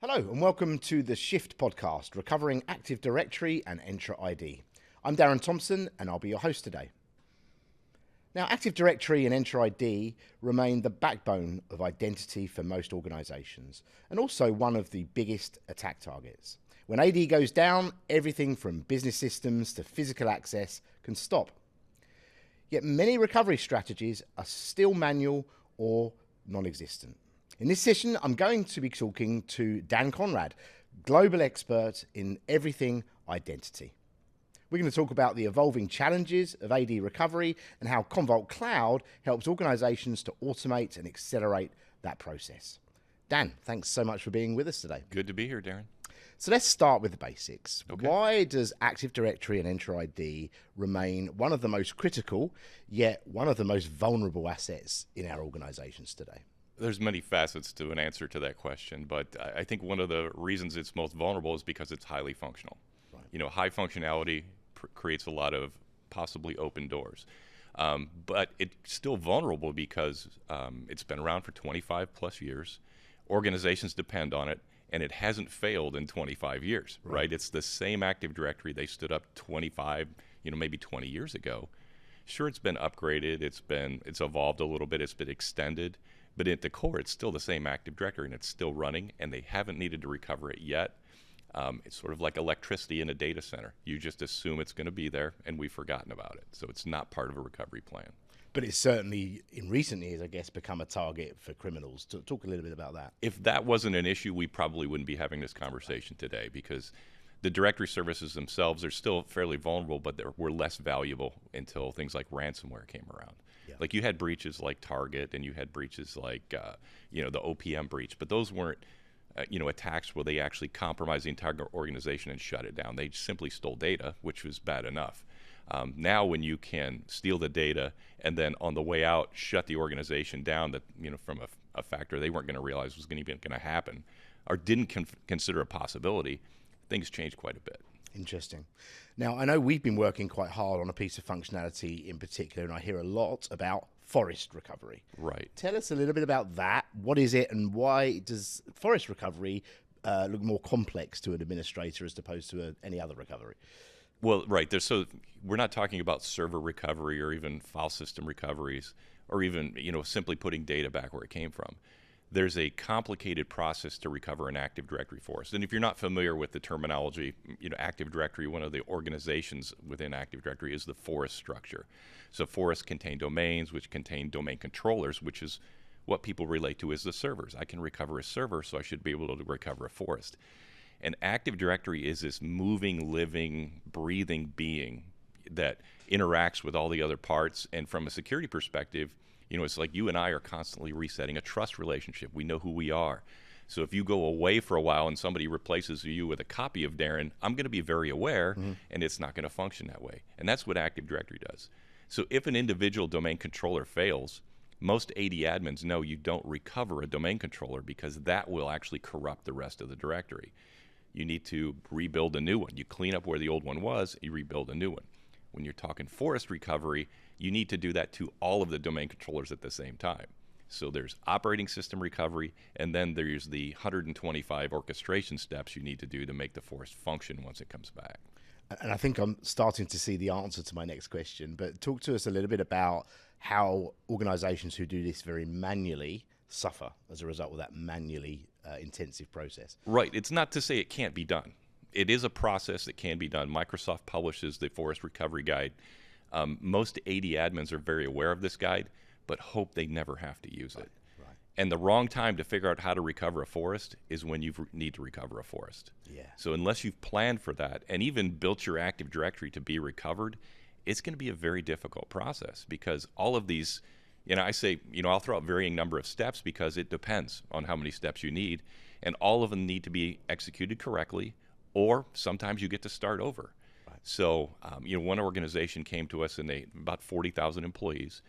Hello and welcome to the Shift podcast, Recovering Active Directory and Entra ID. I'm Darren Thompson and I'll be your host today. Now, Active Directory and Entra ID remain the backbone of identity for most organizations and also one of the biggest attack targets. When AD goes down, everything from business systems to physical access can stop. Yet many recovery strategies are still manual or non-existent. In this session, I'm going to be talking to Dan Conrad, global expert in everything identity. We're going to talk about the evolving challenges of AD recovery and how Commvault Cloud helps organizations to automate and accelerate that process. Dan, thanks so much for being with us today. Good to be here, Darren. So let's start with the basics. Okay. Why does Active Directory and Entra ID remain one of the most critical, yet one of the most vulnerable assets in our organizations today? There's many facets to an answer to that question, but I think one of the reasons it's most vulnerable is because it's highly functional. Right. You know, high functionality creates a lot of possibly open doors. But it's still vulnerable because it's been around for 25 plus years. Organizations depend on it, and it hasn't failed in 25 years, right? It's the same Active Directory they stood up 25, maybe 20 years ago. Sure, it's been upgraded, it's evolved a little bit, it's been extended, but at the core, it's still the same Active Directory, and it's still running, and they haven't needed to recover it yet. It's sort of like electricity in a data center. You just assume it's going to be there, and we've forgotten about it. So it's not part of a recovery plan. But it's certainly, in recent years, I guess, become a target for criminals. Talk a little bit about that. If that wasn't an issue, we probably wouldn't be having this conversation today, because the directory services themselves are still fairly vulnerable, but they were less valuable until things like ransomware came around. Yeah. Like you had breaches like Target, and you had breaches like the OPM breach, but those weren't attacks where they actually compromised the entire organization and shut it down. They simply stole data, which was bad enough. Now, when you can steal the data and then on the way out shut the organization down, that from a factor they weren't going to realize was going to happen, or didn't consider a possibility, things changed quite a bit. Interesting. Now, I know we've been working quite hard on a piece of functionality in particular, and I hear a lot about forest recovery. Right. Tell us a little bit about that. What is it, and why does forest recovery look more complex to an administrator as opposed to any other recovery? Well, right. So we're not talking about server recovery or even file system recoveries, or even simply putting data back where it came from. There's a complicated process to recover an Active Directory forest. And if you're not familiar with the terminology, Active Directory, one of the organizations within Active Directory is the forest structure. So forests contain domains, which contain domain controllers, which is what people relate to as the servers. I can recover a server, so I should be able to recover a forest. And Active Directory is this moving, living, breathing being that interacts with all the other parts. And from a security perspective, it's like you and I are constantly resetting a trust relationship. We know who we are. So if you go away for a while and somebody replaces you with a copy of Darren, I'm going to be very aware, and it's not going to function that way. And that's what Active Directory does. So if an individual domain controller fails, most AD admins know you don't recover a domain controller because that will actually corrupt the rest of the directory. You need to rebuild a new one. You clean up where the old one was, you rebuild a new one. When you're talking forest recovery, you need to do that to all of the domain controllers at the same time. So there's operating system recovery, and then there's the 125 orchestration steps you need to do to make the forest function once it comes back. And I think I'm starting to see the answer to my next question, but talk to us a little bit about how organizations who do this very manually suffer as a result of that manually intensive process. Right. It's not to say it can't be done. It is a process that can be done. Microsoft publishes the Forest Recovery Guide. Most AD admins are very aware of this guide, but hope they never have to use it. Right. And the wrong time to figure out how to recover a forest is when you need to recover a forest. Yeah. So unless you've planned for that and even built your Active Directory to be recovered, it's going to be a very difficult process, because all of these, I say, I'll throw out varying number of steps because it depends on how many steps you need, and all of them need to be executed correctly, or sometimes you get to start over. Right. So, one organization came to us, and they about 40,000 employees.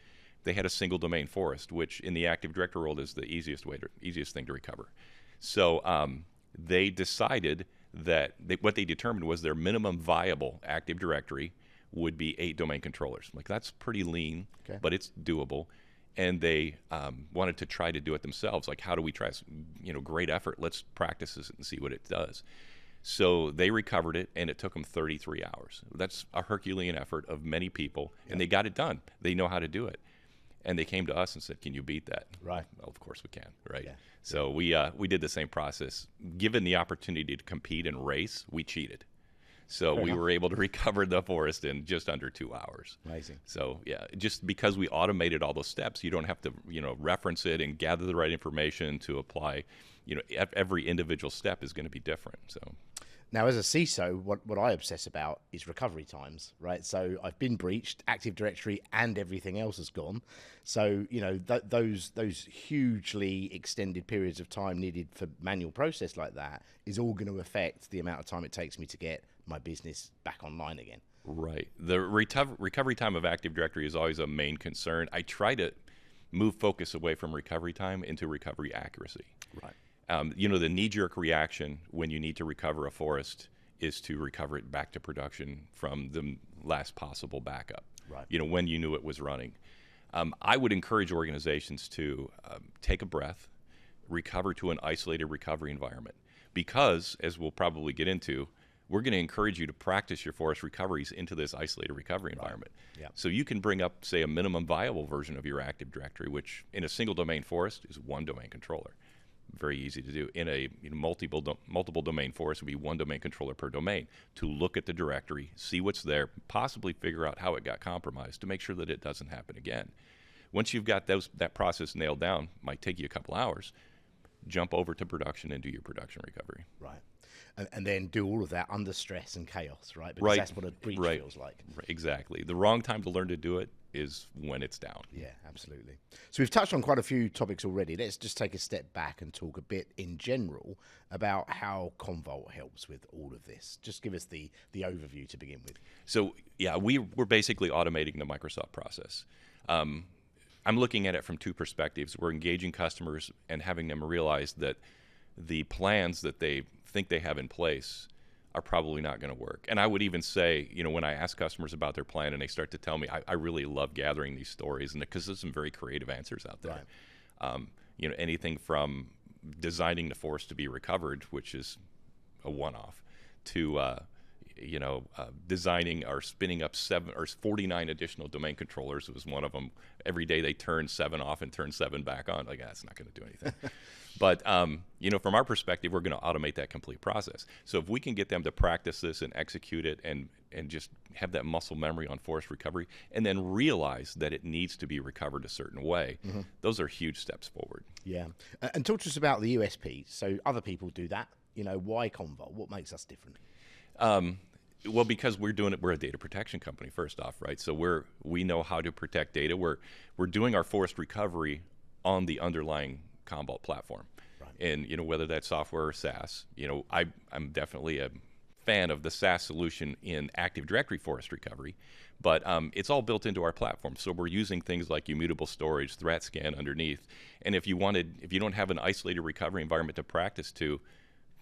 They had a single domain forest, which in the Active Directory world is the easiest thing to recover. So they decided that what they determined was their minimum viable Active Directory would be 8 domain controllers. Like, that's pretty lean, okay, but it's doable. and they wanted to try to do it themselves. Like, how do we try? Great effort. Let's practice this and see what it does. So they recovered it, and it took them 33 hours. That's a Herculean effort of many people, and they got it done. They know how to do it. And they came to us and said, "Can you beat that?" Right. Well, of course we can, right? Yeah. So we did the same process. Given the opportunity to compete and race, we cheated. So we were able to recover the forest in just under 2 hours. Amazing. So yeah, just because we automated all those steps, you don't have to reference it and gather the right information to apply. Every individual step is going to be different. So. Now, as a CISO, what I obsess about is recovery times, right? So I've been breached, Active Directory and everything else has gone. So, those hugely extended periods of time needed for manual process like that is all going to affect the amount of time it takes me to get my business back online again. Right. The recovery time of Active Directory is always a main concern. I try to move focus away from recovery time into recovery accuracy. Right. The knee-jerk reaction when you need to recover a forest is to recover it back to production from the last possible backup. Right. When you knew it was running. I would encourage organizations to take a breath, recover to an isolated recovery environment, because, as we'll probably get into, we're going to encourage you to practice your forest recoveries into this isolated recovery environment. Yeah. So you can bring up, say, a minimum viable version of your Active Directory, which in a single domain forest is one domain controller. Very easy to do. In a multiple domain forest would be one domain controller per domain to look at the directory, see what's there, possibly figure out how it got compromised to make sure that it doesn't happen again. Once you've got that process nailed down, might take you a couple hours, jump over to production and do your production recovery. Right. And then do all of that under stress and chaos, right? Because that's what a breach feels like. Right. Exactly. The wrong time to learn to do it is when it's down. Yeah, absolutely. So we've touched on quite a few topics already. Let's just take a step back and talk a bit in general about how Commvault helps with all of this. Just give us the overview to begin with. So yeah, we're basically automating the Microsoft process. I'm looking at it from two perspectives. We're engaging customers and having them realize that the plans that they think they have in place are probably not going to work. And I would even say, when I ask customers about their plan and they start to tell me, I really love gathering these stories, and because there's some very creative answers out there. Right. Anything from designing the forest to be recovered, which is a one-off, to designing or spinning up 49 additional domain controllers. It was one of them. Every day they turn 7 off and turn 7 back on. Like, that's not going to do anything. But, from our perspective, we're going to automate that complete process. So if we can get them to practice this and execute it and just have that muscle memory on forest recovery and then realize that it needs to be recovered a certain way, those are huge steps forward. Yeah. And talk to us about the USP. So other people do that. Why Commvault? What makes us different? Well, because we're doing it, we're a data protection company first off, right? So we know how to protect data. We're doing our forest recovery on the underlying Commvault platform, right. And whether that's software or SaaS. I'm definitely a fan of the SaaS solution in Active Directory forest recovery, but it's all built into our platform. So we're using things like immutable storage, threat scan underneath, and if you don't have an isolated recovery environment to practice to,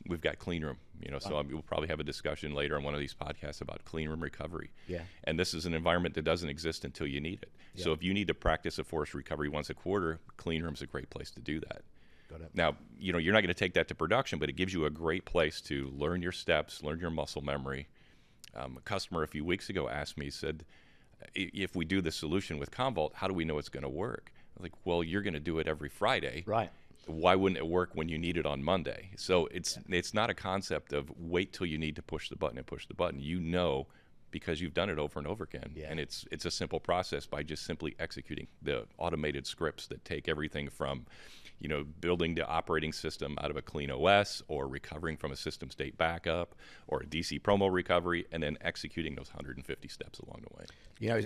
we've got clean room, so we'll probably have a discussion later on one of these podcasts about clean room recovery. Yeah. And this is an environment that doesn't exist until you need it. Yeah. So if you need to practice a forest recovery once a quarter, clean room's a great place to do that. Got it. Now, you're not going to take that to production, but it gives you a great place to learn your steps, learn your muscle memory. A customer a few weeks ago asked me, said, if we do the solution with Commvault, how do we know it's going to work? I was like, well, you're going to do it every Friday. Right. Why wouldn't it work when you need it on Monday? So it's not a concept of wait till you need to push the button and push the button. Because you've done it over and over again. Yeah. And it's a simple process by just simply executing the automated scripts that take everything from, building the operating system out of a clean OS or recovering from a system state backup or a DC promo recovery and then executing those 150 steps along the way.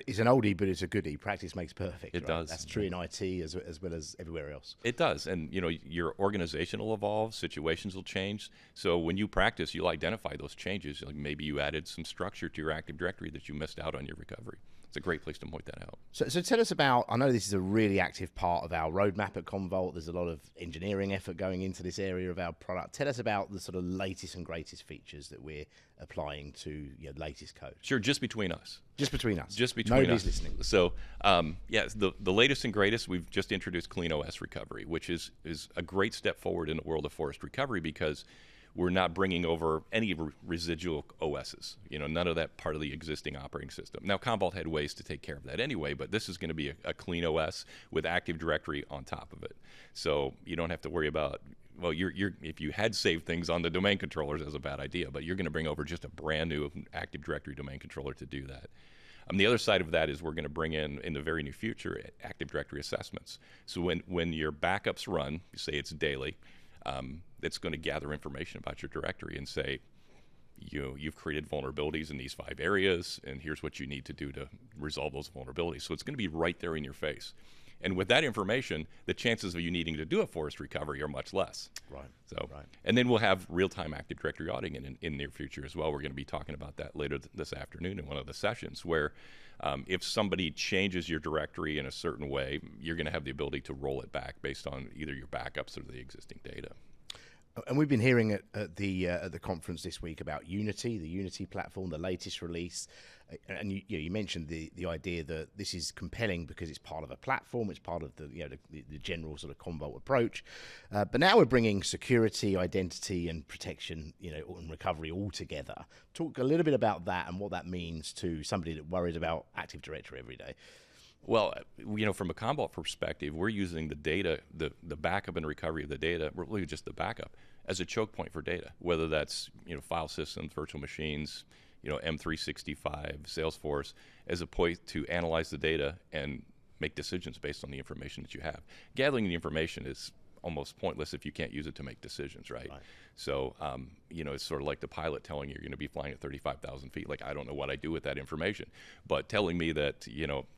It's an oldie, but it's a goodie. Practice makes perfect. It does. That's true in IT as well as everywhere else. It does. And, your organization will evolve, situations will change. So when you practice, you'll identify those changes. Like maybe you added some structure to your Active Directory that you missed out on your recovery. it's a great place to point that out. So tell us about, I know this is a really active part of our roadmap at Commvault. There's a lot of engineering effort going into this area of our product. Tell us about the sort of latest and greatest features that we're applying to latest code. Sure, just between us. Just between us. Just between Nobody's us. listening. So, the latest and greatest, we've just introduced CleanOS recovery, which is a great step forward in the world of forest recovery because we're not bringing over any residual OSs. None of that part of the existing operating system. Now, Commvault had ways to take care of that anyway, but this is going to be a clean OS with Active Directory on top of it. So you don't have to worry about, well, if you had saved things on the domain controllers, that's a bad idea, but you're going to bring over just a brand new Active Directory domain controller to do that. The other side of that is we're going to bring in the very near future, Active Directory assessments. So when your backups run, say it's daily, it's going to gather information about your directory and say, you've created vulnerabilities in these 5 areas, and here's what you need to do to resolve those vulnerabilities. So it's going to be right there in your face. And with that information, the chances of you needing to do a forest recovery are much less. Right. Right. And then we'll have real-time Active Directory auditing in near future as well. We're going to be talking about that later this afternoon in one of the sessions where if somebody changes your directory in a certain way, you're going to have the ability to roll it back based on either your backups or the existing data. And we've been hearing at the conference this week about Unity, the Unity platform, the latest release. And you mentioned the idea that this is compelling because it's part of a platform, it's part of the general sort of Commvault approach. But now we're bringing security, identity, and protection, and recovery all together. Talk a little bit about that and what that means to somebody that worries about Active Directory every day. Well, from a Commvault perspective, we're using the data, the backup and recovery of the data, really just the backup, as a choke point for data, whether that's file systems, virtual machines, M365, Salesforce, as a point to analyze the data and make decisions based on the information that you have. Gathering the information is almost pointless if you can't use it to make decisions, right? So, it's sort of like the pilot telling you you're going to be flying at 35,000 feet. Like, I don't know what I do with that information. But telling me that,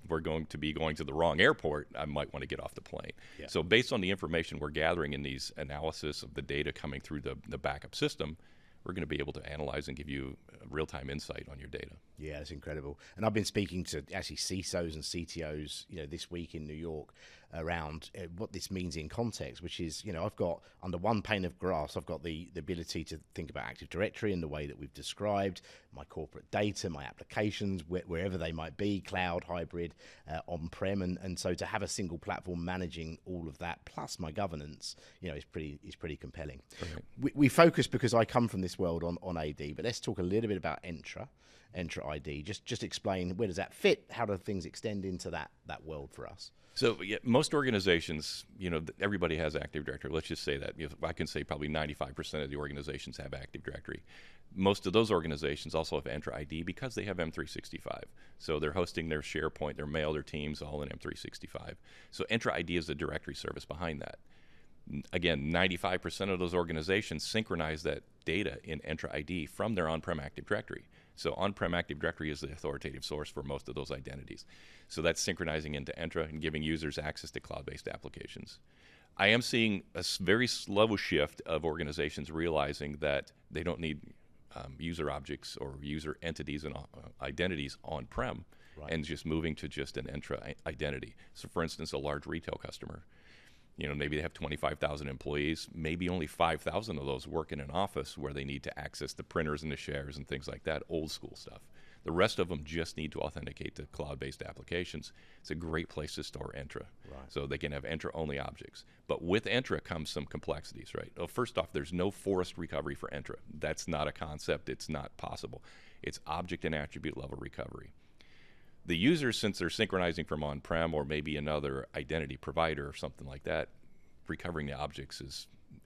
we're going to be going to the wrong airport, I might want to get off the plane. Yeah. So based on the information we're gathering in these analysis of the data coming through the backup system, we're going to be able to analyze and give you real-time insight on your data. Yeah, that's incredible. And I've been speaking to actually CISOs and CTOs, this week in New York around what this means in context, which is, I've got under one pane of glass, I've got the ability to think about Active Directory in the way that we've described, my corporate data, my applications, wherever they might be, cloud, hybrid, on-prem, and so to have a single platform managing all of that plus my governance, is pretty compelling. Okay. We focus because I come from this world on AD, but let's talk a little bit about Entra ID. Just explain, where does that fit? How do things extend into that world for us? So most organizations, everybody has Active Directory. Let's just say that. I can say probably 95% of the organizations have Active Directory. Most of those organizations also have Entra ID because they have M365. So they're hosting their SharePoint, their mail, their Teams all in M365. So Entra ID is the directory service behind that. Again, 95% of those organizations synchronize that data in Entra ID from their on-prem Active Directory. So on-prem Active Directory is the authoritative source for most of those identities. So that's synchronizing into Entra and giving users access to cloud-based applications. I am seeing a very slow shift of organizations realizing that they don't need user objects or user entities and identities on-prem, and just moving to just an Entra identity. So for instance, a large retail customer, maybe they have 25,000 employees, maybe only 5,000 of those work in an office where they need to access the printers and the shares and things like that, old school stuff. The rest of them just need to authenticate to cloud-based applications. It's a great place to store Entra. So they can have Entra-only objects. But with Entra comes some complexities, right? Well, first off, there's no forest recovery for Entra. That's not a concept. It's not possible. It's object and attribute level recovery. The users, since they're synchronizing from on-prem or maybe another identity provider or something like that, recovering the objects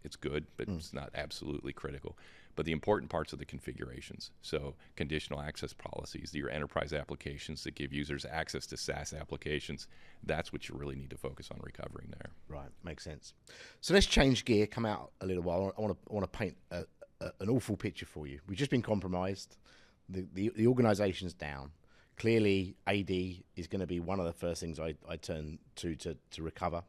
it's good, but it's not absolutely critical. But the important parts are the configurations. So conditional access policies, your enterprise applications that give users access to SaaS applications, that's what you really need to focus on recovering there. Right, makes sense. So let's change gear, come out a little while. I want to paint an awful picture for you. We've just been compromised. The organization's down. Clearly, AD is going to be one of the first things I turn to recover.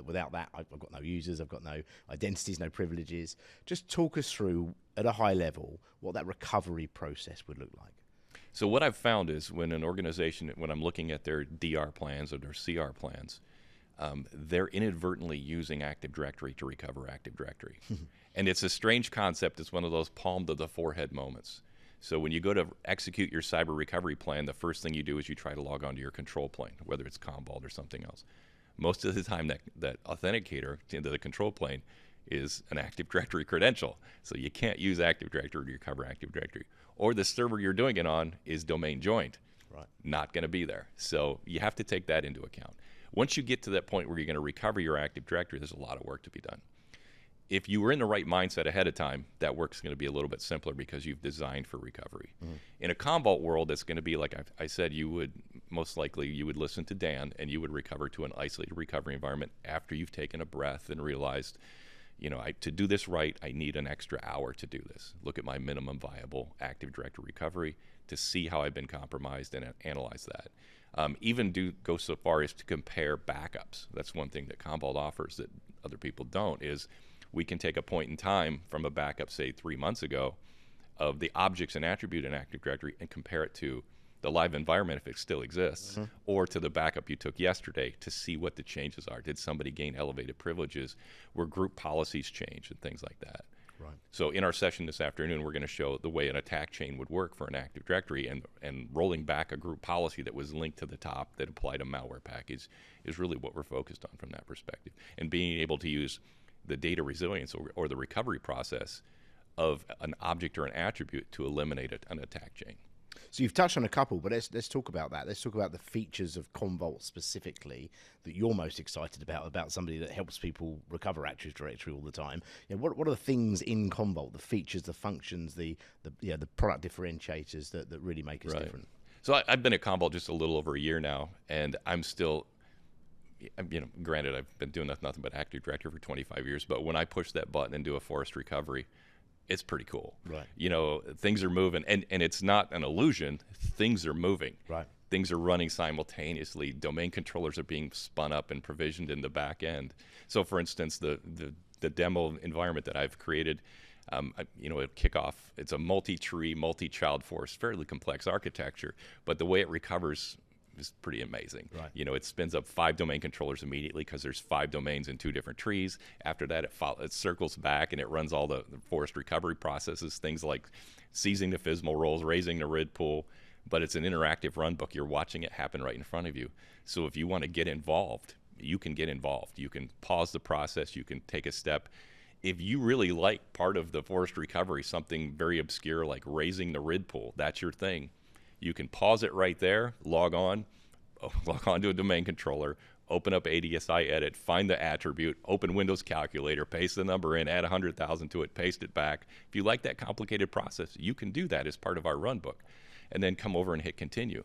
Without that, I've got no users, I've got no identities, no privileges. Just talk us through, at a high level, what that recovery process would look like. So what I've found is when an organization, when I'm looking at their DR plans or their CR plans, they're inadvertently using Active Directory to recover Active Directory. And it's a strange concept. It's one of those palm to the forehead moments. So when you go to execute your cyber recovery plan, the first thing you do is you try to log onto your control plane, whether it's Commvault or something else. Most of the time that authenticator into the control plane is an Active Directory credential. So you can't use Active Directory to recover Active Directory. Or the server you're doing it on is domain joined. Right. Not going to be there. So you have to take that into account. Once you get to that point where you're going to recover your Active Directory, there's a lot of work to be done. If you were in the right mindset ahead of time, that work's going to be a little bit simpler because you've designed for recovery. In a Commvault world, it's going to be like I said, you would most likely you would listen to Dan and you would recover to an isolated recovery environment after you've taken a breath and realized, to do this right, I need an extra hour to do this. Look at my minimum viable Active Directory recovery to see how I've been compromised and analyze that. Even go so far as to compare backups. That's one thing that Commvault offers that other people don't, is we can take a point in time from a backup, say 3 months ago, of the objects and attribute in Active Directory and compare it to the live environment if it still exists, or to the backup you took yesterday to see what the changes are. Did somebody gain elevated privileges? Were group policies changed and things like that? Right. So in our session this afternoon, we're going to show the way an attack chain would work for an Active Directory, and rolling back a group policy that was linked to the top that applied a malware package is really what we're focused on from that perspective. And being able to use the data resilience or the recovery process of an object or an attribute to eliminate an attack chain. So you've touched on a couple, but let's talk about that. Let's talk about the features of Commvault specifically that you're most excited about somebody that helps people recover Active Directory all the time. What are the things in Commvault, the features, the functions, the product differentiators that really make us different? So I've been at Commvault just a little over a year now, and I'm still, granted, I've been doing nothing but Active Directory for 25 years, but when I push that button and do a forced recovery, it's pretty cool. Right. Things are moving, and it's not an illusion. Things are moving. Right. Things are running simultaneously. Domain controllers are being spun up and provisioned in the back end. So, for instance, the demo environment that I've created, it'll kick off. It's a multi-tree, multi-child forest, fairly complex architecture, but the way it recovers is pretty amazing. Right. It spins up 5 domain controllers immediately because there's 5 domains in 2 different trees. After that, it circles back and it runs all the forest recovery processes, things like seizing the FSMA roles, raising the RID pool, but it's an interactive run book. You're watching it happen right in front of you. So if you want to get involved, you can get involved. You can pause the process. You can take a step. If you really like part of the forest recovery, something very obscure like raising the RID pool, that's your thing. You can pause it right there, log on to a domain controller, open up ADSI Edit, find the attribute, open Windows Calculator, paste the number in, add 100,000 to it, paste it back. If you like that complicated process, you can do that as part of our runbook, and then come over and hit continue.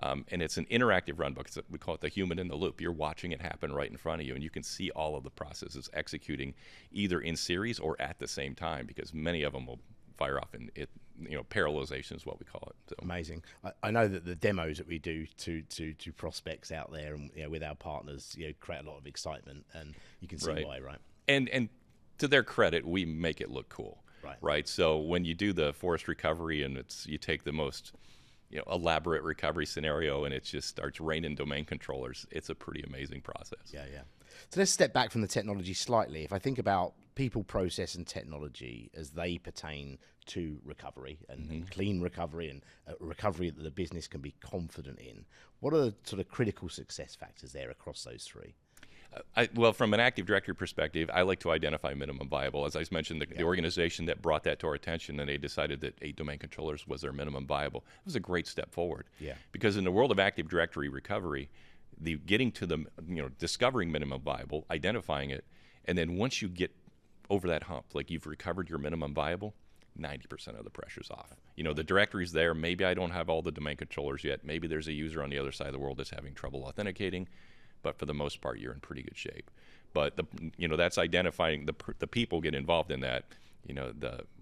And it's an interactive runbook. We call it the human in the loop. You're watching it happen right in front of you, and you can see all of the processes executing either in series or at the same time, because many of them will fire off in it. Parallelization is what we call it. So. Amazing. I know that the demos that we do to prospects out there and with our partners, create a lot of excitement, and you can see why, right? And to their credit, we make it look cool, right? So when you do the forest recovery and you take the most elaborate recovery scenario and it just starts raining domain controllers, it's a pretty amazing process. Yeah. So let's step back from the technology slightly. If I think about people, process, and technology as they pertain to recovery and clean recovery and recovery that the business can be confident in, what are the sort of critical success factors there across those three? Well, from an Active Directory perspective, I like to identify minimum viable. As I mentioned, the organization that brought that to our attention, and they decided that 8 domain controllers was their minimum viable. It was a great step forward. Yeah. Because in the world of Active Directory recovery, getting to the discovering minimum viable, identifying it, and then once you get over that hump, like you've recovered your minimum viable, 90% of the pressure's off. The directory's there. Maybe I don't have all the domain controllers yet. Maybe there's a user on the other side of the world that's having trouble authenticating. But for the most part, you're in pretty good shape. But that's identifying the people get involved in that.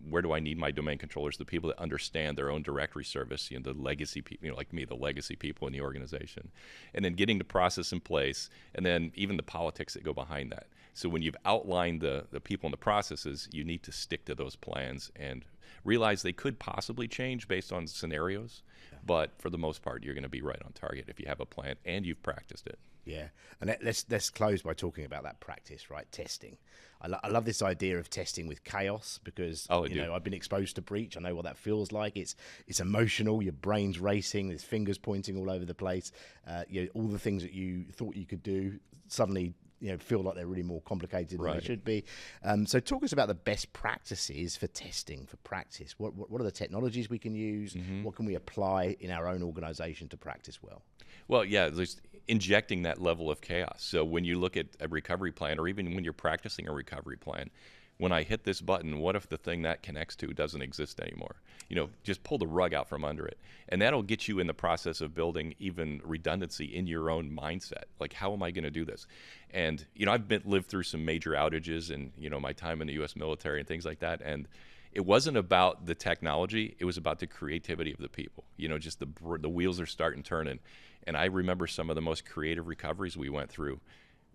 Where do I need my domain controllers? The people that understand their own directory service. The legacy people, like me, the legacy people in the organization, and then getting the process in place, and then even the politics that go behind that. So when you've outlined the people and the processes, you need to stick to those plans and Realize they could possibly change based on scenarios, but for the most part, you're going to be right on target if you have a plan and you've practiced it. Yeah, and let's close by talking about that practice, right? Testing. I love this idea of testing with chaos because I've been exposed to breach. I know what that feels like. It's emotional. Your brain's racing. There's fingers pointing all over the place. All the things that you thought you could do suddenly feel like they're really more complicated than they should be. So talk us about the best practices for testing, for practice. What are the technologies we can use? What can we apply in our own organization to practice well? Well, yeah, there's injecting that level of chaos. So when you look at a recovery plan, or even when you're practicing a recovery plan, when I hit this button, what if the thing that connects to doesn't exist anymore? Just pull the rug out from under it. And that'll get you in the process of building even redundancy in your own mindset. Like, how am I going to do this? And, I've lived through some major outages and, my time in the U.S. military and things like that. And it wasn't about the technology. It was about the creativity of the people. Just the wheels are starting turning. And I remember some of the most creative recoveries we went through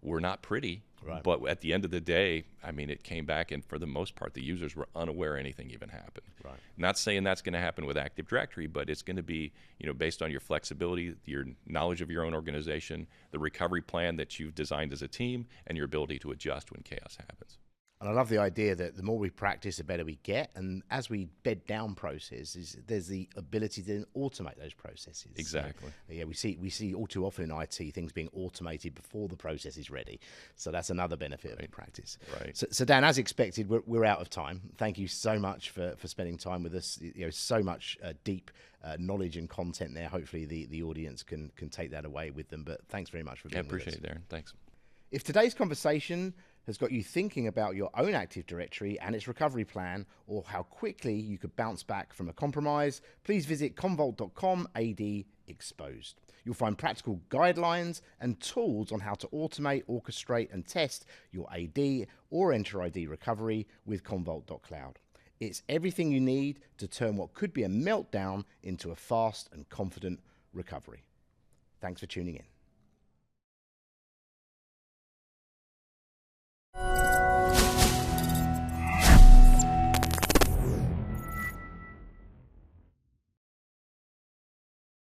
were not pretty, but at the end of the day, it came back, and for the most part, the users were unaware anything even happened. Right. Not saying that's going to happen with Active Directory, but it's going to be, based on your flexibility, your knowledge of your own organization, the recovery plan that you've designed as a team, and your ability to adjust when chaos happens. And I love the idea that the more we practice, the better we get. And as we bed down processes, there's the ability to then automate those processes. Exactly. So, we see all too often in IT things being automated before the process is ready. So that's another benefit of practice. Right. So Dan, as expected, we're out of time. Thank you so much for spending time with us. So much deep knowledge and content there. Hopefully the audience can take that away with them. But thanks very much for being with us. I appreciate it, Darren. Thanks. If today's conversation has got you thinking about your own Active Directory and its recovery plan, or how quickly you could bounce back from a compromise, please visit Commvault.com/AD-exposed. You'll find practical guidelines and tools on how to automate, orchestrate, and test your AD or Entra ID recovery with Commvault.cloud. It's everything you need to turn what could be a meltdown into a fast and confident recovery. Thanks for tuning in.